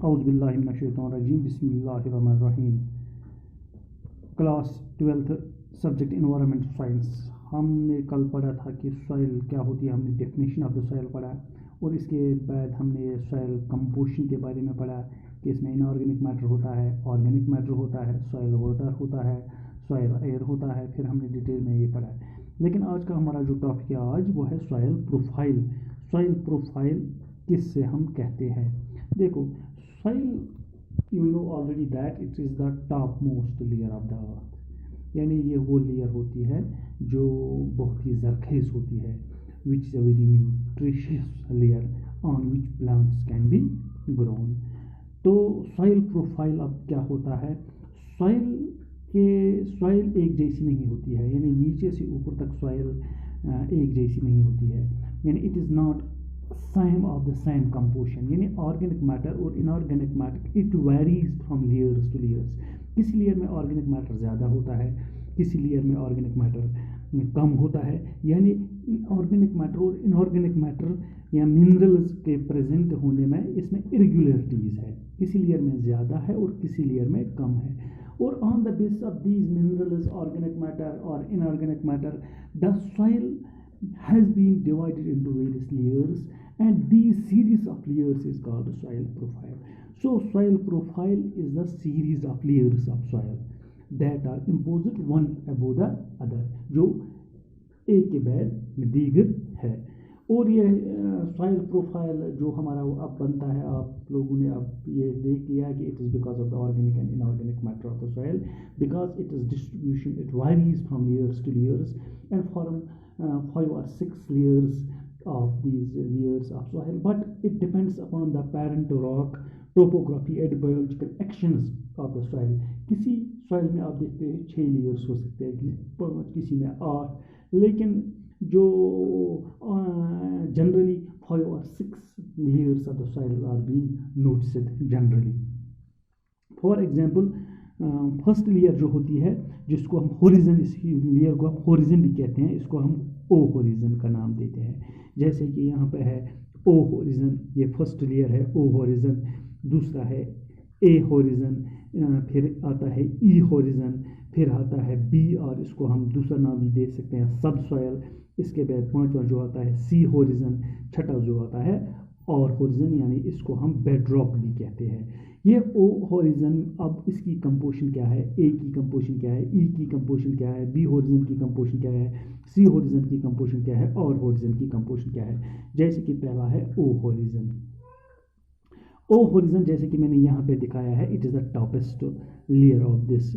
औज़ुबिल्लाहिमिनश्शैतानिर्रजीम बिस्मिल्लाहिर्रहमानिर्रहीम। Class 12th subject environment science. हमने कल पढ़ा था कि सॉइल क्या होती है, हमने डेफिनेशन ऑफ द सॉइल पढ़ा और इसके बाद हमने सॉइल कंपोजिशन के बारे में पढ़ा कि इसमें इनऑर्गेनिक मैटर होता है, ऑर्गेनिक मैटर होता है, सॉइल वाटर होता है, सॉइल एयर होता है। फिर हमने डिटेल में ये पढ़ा है। लेकिन आज का हमारा जो टॉपिक है आज वो है सॉइल प्रोफाइल। सॉइल प्रोफाइल किससे हम कहते हैं? देखो, soil you know already that it is the top most layer of the earth, यानी ये वो लेयर होती है जो बहुत ही जरखेज़ होती है, which is a very nutritious layer on which plants can be grown. तो सॉइल प्रोफाइल अब क्या होता है? सॉइल एक जैसी नहीं होती है, यानी नीचे से ऊपर तक सॉइल एक जैसी नहीं होती है, यानी it is not same of the same composition. यानी ऑर्गेनिक मैटर और inorganic matter it varies from layers to layers. किसी लेयर में ऑर्गेनिक मैटर ज़्यादा होता है, किसी लेयर में ऑर्गेनिक मैटर कम होता है। यानी ऑर्गेनिक मैटर और इनऑर्गेनिक मैटर या मिनरल्स के प्रेजेंट होने में इसमें इरेगुलरिटीज़ है, किसी लेयर में ज़्यादा है और किसी लेयर में कम है। और on the basis of these minerals, organic matter और inorganic matter, the soil has been divided into various layers, and these series of layers is called soil profile. So soil profile is the series of layers of soil that are imposed one above the other, जो एक के बाद दीगर है। और ये soil profile जो हमारा अब बनता है, आप लोगों ने अब ये देख लिया कि it is because of the organic and inorganic matter of the soil, because it is distribution, it varies from layers to layers and form 5 or 6 layers of these layers of soil, but it depends upon the parent rock, topography and biological actions of the soil. किसी soil में आप देखते हैं 6 layers हो सकते हैं, 5, किसी में 8, लेकिन जो generally 5 or 6 layers of the soil are being noticed generally. For example, first layer जो होती है, जिसको हम होरिजन, इस लेयर को हम होरिजन भी कहते हैं, इसको हम ओ होरिजन का नाम देते हैं। जैसे कि यहाँ पे है ओ होरिजन, ये फर्स्ट लेयर है ओ होरिजन। दूसरा है ए होरिजन, फिर आता है ई होरिजन, फिर आता है बी, और इसको हम दूसरा नाम भी दे सकते हैं सब सॉयल। इसके बाद 5वां जो आता है सी होरिजन, छठा जो आता है और होरिजन, यानी इसको हम बेडरॉक भी कहते हैं। ये ओ होरिजन, अब इसकी कंपोजिशन क्या है, ए की कंपोजिशन क्या है, ई की कंपोजिशन क्या है, बी होरिजन की कंपोजिशन क्या है, सी होरिजन की कंपोजिशन क्या है और होरिजन की कंपोजिशन क्या है। जैसे कि पहला है ओ होरिजन। ओ होरिजन जैसे कि मैंने यहाँ पे दिखाया है, it is the toppest layer of this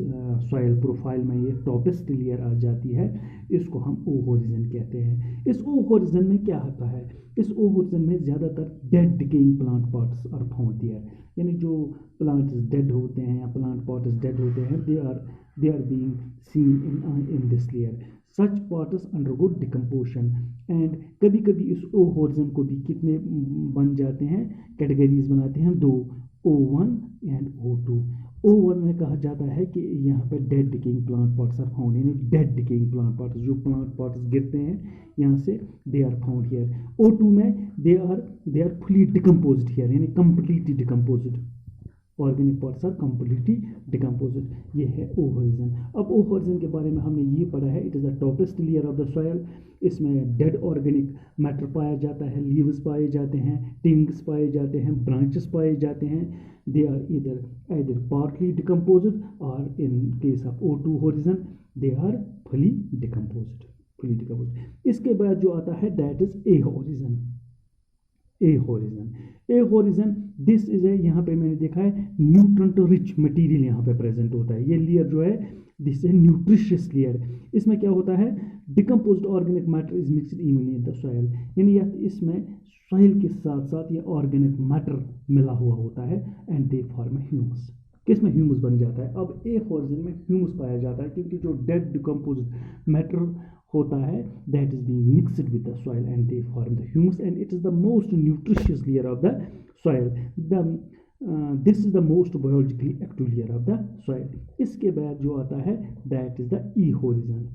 soil profile में, ये टॉपेस्ट लेयर आ जाती है, इसको हम ओ होरिजन कहते हैं। इस ओ होरिजन में क्या होता है? इस ओ होरिजन में ज़्यादातर dead decaying plant parts are found there, यानी जो प्लांट्स डेड होते हैं या प्लांट पार्ट्स डेड होते हैं, they are being seen in this layer. Such parts undergo decomposition, and कभी कभी इस ओ होरिजन को भी कितने बन जाते हैं, कैटेगरीज बनाते हैं 2, O1 एंड O2। O1 में कहा जाता है कि यहाँ पर dead decaying plant parts are found, यानी डेड डिकेइंग प्लांट पार्ट्स, जो प्लांट पार्ट्स गिरते हैं यहाँ से, they are found here. O2 में they are fully decomposed here, यानी completely decomposed, organic parts are completely decomposed. ये है ओ होरिजन। अब ओ होरिजन के बारे में हमने ये पढ़ा है, it is the toppest layer of the soil. इसमें डेड ऑर्गेनिक मैटर पाया जाता है, लीव्स पाए जाते हैं, टिंग्स पाए जाते हैं, ब्रांचेस पाए जाते हैं। They are either partly decomposed or in case of O2 horizon they are fully decomposed. इसके बाद जो आता है that is a horizon. A horizon this is a, यहाँ पे मैंने देखा है न्यूट्रेंट रिच मटेरियल यहाँ पे प्रेजेंट होता है। ये लेयर जो है दिस इज न्यूट्रिशियस लेयर। इसमें क्या होता है, decomposed organic matter is mixed evenly in the soil, यानी इसमें सॉइल के साथ साथ ये ऑर्गेनिक मैटर मिला हुआ होता है, एंड दे फॉर्म ह्यूमस। किस में ह्यूमस बन जाता है? अब ए होरिजन में ह्यूमस पाया जाता है, क्योंकि जो डेड डिकम्पोज्ड मैटर होता है that is being mixed with the soil and they form the humus, and it is the most nutritious layer of the soil. This is the most biologically active layer of the soil. इसके बाद जो आता है that is the E horizon.